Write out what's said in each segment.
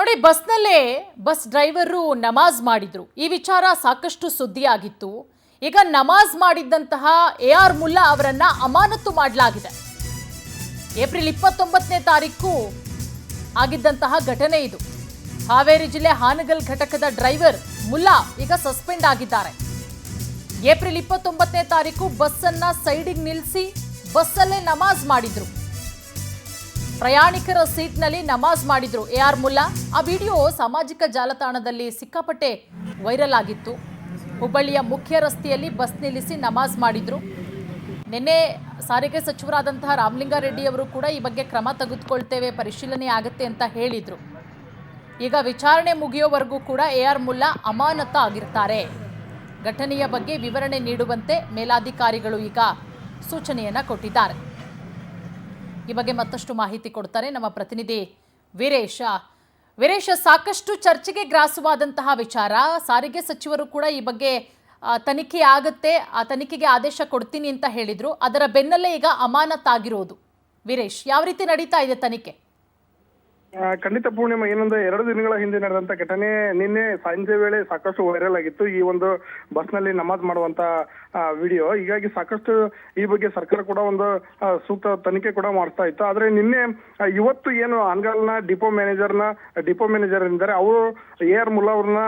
ನೋಡಿ, bus driver ನಮಾಜ್ ಮಾಡಿದ್ರು. ಈ ವಿಚಾರ ಸಾಕಷ್ಟು ಸುದ್ದಿಯಾಗಿತ್ತು. ಈಗ ನಮಾಜ್ ಮಾಡಿದ್ದಂತಹ AR ಮುಲ್ಲಾ ಅವರನ್ನ ಅಮಾನತು ಮಾಡಲಾಗಿದೆ. ಏಪ್ರಿಲ್ 29ನೇ ತಾರೀಕು ಆಗಿದ್ದಂತಹ ಘಟನೆ ಇದು. ಹಾವೇರಿ ಜಿಲ್ಲೆ ಹಾನಗಲ್ ಘಟಕದ ಡ್ರೈವರ್ ಮುಲ್ಲಾ ಈಗ ಸಸ್ಪೆಂಡ್ ಆಗಿದ್ದಾರೆ. ಏಪ್ರಿಲ್ 29ನೇ ತಾರೀಕು ಬಸ್ ಅನ್ನ ಸೈಡಿಗೆ ನಿಲ್ಲಿಸಿ ಬಸ್ಸಲ್ಲೇ ನಮಾಜ್ ಮಾಡಿದ್ರು. ಪ್ರಯಾಣಿಕರ ಸೀಟ್ನಲ್ಲಿ ನಮಾಜ್ ಮಾಡಿದ್ರು AR ಮುಲ್ಲಾ. ಆ ವಿಡಿಯೋ ಸಾಮಾಜಿಕ ಜಾಲತಾಣದಲ್ಲಿ ಸಿಕ್ಕಾಪಟ್ಟೆ ವೈರಲ್ ಆಗಿತ್ತು. ಹುಬ್ಬಳ್ಳಿಯ ಮುಖ್ಯ ರಸ್ತೆಯಲ್ಲಿ ಬಸ್ ನಿಲ್ಲಿಸಿ ನಮಾಜ್ ಮಾಡಿದ್ರು. ನಿನ್ನೆ ಸಾರಿಗೆ ಸಚಿವರಾದಂತಹ ರಾಮಲಿಂಗಾರೆಡ್ಡಿ ಅವರು ಕೂಡ ಈ ಬಗ್ಗೆ ಕ್ರಮ ತೆಗೆದುಕೊಳ್ತೇವೆ, ಪರಿಶೀಲನೆ ಆಗುತ್ತೆ ಅಂತ ಹೇಳಿದ್ರು. ಈಗ ವಿಚಾರಣೆ ಮುಗಿಯೋವರೆಗೂ ಕೂಡ AR ಮುಲ್ಲಾ ಅಮಾನತ ಆಗಿರ್ತಾರೆ. ಘಟನೆಯ ಬಗ್ಗೆ ವಿವರಣೆ ನೀಡುವಂತೆ ಮೇಲಾಧಿಕಾರಿಗಳು ಈಗ ಸೂಚನೆಯನ್ನ ಕೊಟ್ಟಿದ್ದಾರೆ. ಈ ಬಗ್ಗೆ ಮತ್ತಷ್ಟು ಮಾಹಿತಿ ಕೊಡ್ತಾರೆ ನಮ್ಮ ಪ್ರತಿನಿಧಿ ವೀರೇಶ. ಸಾಕಷ್ಟು ಚರ್ಚೆಗೆ ಗ್ರಾಸವಾದಂತಹ ವಿಚಾರ. ಸಾರಿಗೆ ಸಚಿವರು ಕೂಡ ಈ ಬಗ್ಗೆ ತನಿಖೆ ಆಗುತ್ತೆ, ಆ ತನಿಖೆಗೆ ಆದೇಶ ಕೊಡ್ತೀನಿ ಅಂತ ಹೇಳಿದ್ರು. ಅದರ ಬೆನ್ನಲ್ಲೇ ಈಗ ಅಮಾನತಾಗಿರೋದು. ವೀರೇಶ್, ಯಾವ ರೀತಿ ನಡೀತಾ ಇದೆ ತನಿಖೆ? ಖಂಡಿತ ಪೂರ್ಣಿಮಾ, ಏನಂದ್ರೆ 2 ದಿನಗಳ ಹಿಂದೆ ನಡೆದಂತ ಘಟನೆ ನಿನ್ನೆ ಸಂಜೆ ವೇಳೆ ಸಾಕಷ್ಟು ವೈರಲ್ ಆಗಿತ್ತು. ಈ ಒಂದು ಬಸ್ ನಲ್ಲಿ ನಮಾಜ್ ಮಾಡುವಂತ ವಿಡಿಯೋ. ಹೀಗಾಗಿ ಸಾಕಷ್ಟು ಈ ಬಗ್ಗೆ ಸರ್ಕಾರ ಕೂಡ ಒಂದು ಸೂಕ್ತ ತನಿಖೆ ಕೂಡ ಮಾಡ್ತಾ ಇತ್ತು. ಆದ್ರೆ ನಿನ್ನೆ ಇವತ್ತು ಏನು ಹಾನಗಲ್ನ ಡಿಪೋ ಮ್ಯಾನೇಜರ್ ಇದ್ದಾರೆ, ಅವರು AR ಮುಲ್ಲಾ ಅವ್ರನ್ನ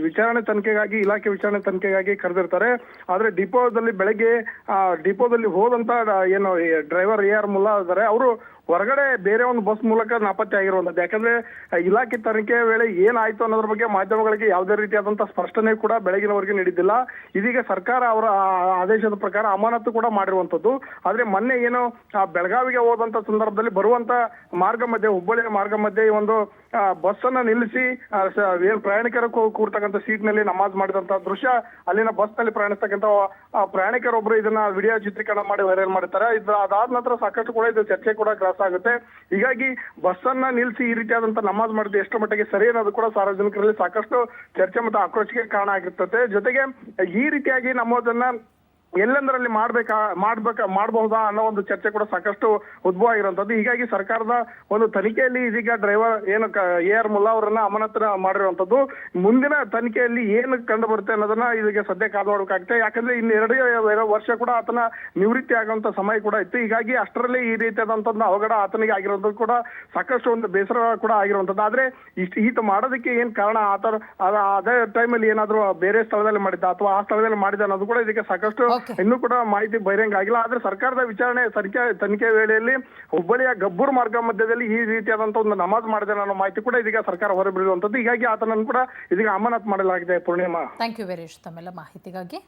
ವಿಚಾರಣೆ ತನಿಖೆಗಾಗಿ, ಇಲಾಖೆ ವಿಚಾರಣೆ ತನಿಖೆಗಾಗಿ ಕರೆದಿರ್ತಾರೆ. ಆದ್ರೆ ಬೆಳಗ್ಗೆ ಡಿಪೋದಲ್ಲಿ ಹೋದಂತ ಏನು ಡ್ರೈವರ್ AR ಮುಲ್ಲಾ ಇದ್ದಾರೆ, ಅವರು ಹೊರಗಡೆ ಬೇರೆ ಒಂದು ಬಸ್ ಮೂಲಕ ನಾಪತ್ತೆ ಆಗಿರುವಂತದ್ದು. ಯಾಕಂದ್ರೆ ಇಲಾಖೆ ತನಿಖೆ ವೇಳೆ ಏನಾಯ್ತು ಅನ್ನೋದ್ರ ಬಗ್ಗೆ ಮಾಧ್ಯಮಗಳಿಗೆ ಯಾವುದೇ ರೀತಿಯಾದಂತಹ ಸ್ಪಷ್ಟನೆ ಕೂಡ ಬೆಳಗಿನವರೆಗೆ ನೀಡಿದ್ದಿಲ್ಲ. ಇದೀಗ ಸರ್ಕಾರ ಅವರ ಆದೇಶದ ಪ್ರಕಾರ ಅಮಾನತು ಕೂಡ ಮಾಡಿರುವಂತದ್ದು. ಆದ್ರೆ ಮೊನ್ನೆ ಏನು ಬೆಳಗಾವಿಗೆ ಹೋದಂತ ಸಂದರ್ಭದಲ್ಲಿ ಬರುವಂತ ಮಾರ್ಗ ಮಧ್ಯೆ, ಹುಬ್ಬಳ್ಳಿಯ ಮಾರ್ಗ ಮಧ್ಯೆ ಈ ಒಂದು ಬಸ್ ಅನ್ನ ನಿಲ್ಲಿಸಿ ಏನ್ ಪ್ರಯಾಣಿಕರು ಕೂರ್ತಕ್ಕಂಥ ಸೀಟ್ ನಲ್ಲಿ ನಮಾಜ್ ಮಾಡಿದಂತ ದೃಶ್ಯ, ಅಲ್ಲಿನ ಬಸ್ ನಲ್ಲಿ ಪ್ರಯಾಣಿಸ್ತಕ್ಕಂಥ ಪ್ರಯಾಣಿಕರೊಬ್ರು ಇದನ್ನ ವಿಡಿಯೋ ಚಿತ್ರೀಕರಣ ಮಾಡಿ ವೈರಲ್ ಮಾಡಿರ್ತಾರೆ. ಅದಾದ ನಂತರ ಸಾಕಷ್ಟು ಕೂಡ ಇದು ಚರ್ಚೆ ಕೂಡ ಗ್ರಾಸ ಆಗುತ್ತೆ. ಹೀಗಾಗಿ ಬಸ್ ಅನ್ನ ನಿಲ್ಲಿಸಿ ಈ ರೀತಿಯಾದಂತ ನಮಾಜ್ ಮಾಡಿದ್ದು ಎಷ್ಟು ಮಟ್ಟಿಗೆ ಸರಿ ಅನ್ನೋದು ಕೂಡ ಸಾರ್ವಜನಿಕರಲ್ಲಿ ಸಾಕಷ್ಟು ಚರ್ಚೆ ಮತ್ತು ಆಕ್ರೋಶಕ್ಕೆ ಕಾರಣ ಆಗಿರ್ತದೆ. ಜೊತೆಗೆ ಈ ರೀತಿಯಾಗಿ ನಮ್ಮದನ್ನ ಎಲ್ಲೆಂದರಲ್ಲಿ ಮಾಡಬಹುದಾ ಅನ್ನೋ ಒಂದು ಚರ್ಚೆ ಕೂಡ ಸಾಕಷ್ಟು ಉದ್ಭವ ಆಗಿರುವಂತದ್ದು. ಹೀಗಾಗಿ ಸರ್ಕಾರದ ಒಂದು ತನಿಖೆಯಲ್ಲಿ ಇದೀಗ ಡ್ರೈವರ್ ಏನು AR ಮುಲ್ಲಾ ಅವರನ್ನ ಅಮಾನತು ಮಾಡಿರುವಂತದ್ದು. ಮುಂದಿನ ತನಿಖೆಯಲ್ಲಿ ಏನು ಕಂಡು ಬರುತ್ತೆ ಅನ್ನೋದನ್ನ ಇದೀಗ ಸದ್ಯ ಕಾದು ನೋಡಬೇಕಾಗುತ್ತೆ. ಯಾಕಂದ್ರೆ ಇನ್ನು 2 ವರ್ಷ ಕೂಡ ಆತನ ನಿವೃತ್ತಿ ಆಗುವಂತ ಸಮಯ ಕೂಡ ಇತ್ತು. ಹೀಗಾಗಿ ಅಷ್ಟರಲ್ಲಿ ಈ ರೀತಿಯಾದಂತ ಅವಘಡ ಆತನಿಗೆ ಆಗಿರುವಂತದ್ದು ಕೂಡ ಸಾಕಷ್ಟು ಒಂದು ಬೇಸರ ಕೂಡ ಆಗಿರುವಂತದ್ದು. ಆದ್ರೆ ಈತ ಮಾಡೋದಕ್ಕೆ ಏನ್ ಕಾರಣ, ಅದೇ ಟೈಮಲ್ಲಿ ಏನಾದ್ರು ಬೇರೆ ಸ್ಥಳದಲ್ಲಿ ಮಾಡಿದ್ದ ಅಥವಾ ಆ ಸ್ಥಳದಲ್ಲಿ ಮಾಡಿದ ಅನ್ನೋದು ಕೂಡ ಇದಕ್ಕೆ ಸಾಕಷ್ಟು ಇನ್ನೂ ಕೂಡ ಮಾಹಿತಿ ಬಹಿರಂಗ ಆಗಿಲ್ಲ. ಆದ್ರೆ ಸರ್ಕಾರದ ತನಿಖೆ ವೇಳೆಯಲ್ಲಿ ಹುಬ್ಬಳ್ಳಿಯ ಗಬ್ಬೂರ್ ಮಾರ್ಗ ಮಧ್ಯದಲ್ಲಿ ಈ ರೀತಿಯಾದಂತಹ ಒಂದು ನಮಾಜ್ ಮಾಡಿದೆ ಅನ್ನೋ ಮಾಹಿತಿ ಕೂಡ ಇದೀಗ ಸರ್ಕಾರ ಹೊರಬಿಡುವಂತದ್ದು. ಹೀಗಾಗಿ ಆತನನ್ನು ಕೂಡ ಇದೀಗ ಅಮಾನತು ಮಾಡಲಾಗಿದೆ. ಪೂರ್ಣಿಮಾ, ಥ್ಯಾಂಕ್ ಯು ವೀರೇಶ್ ತಮ್ಮೆಲ್ಲ ಮಾಹಿತಿಗಾಗಿ.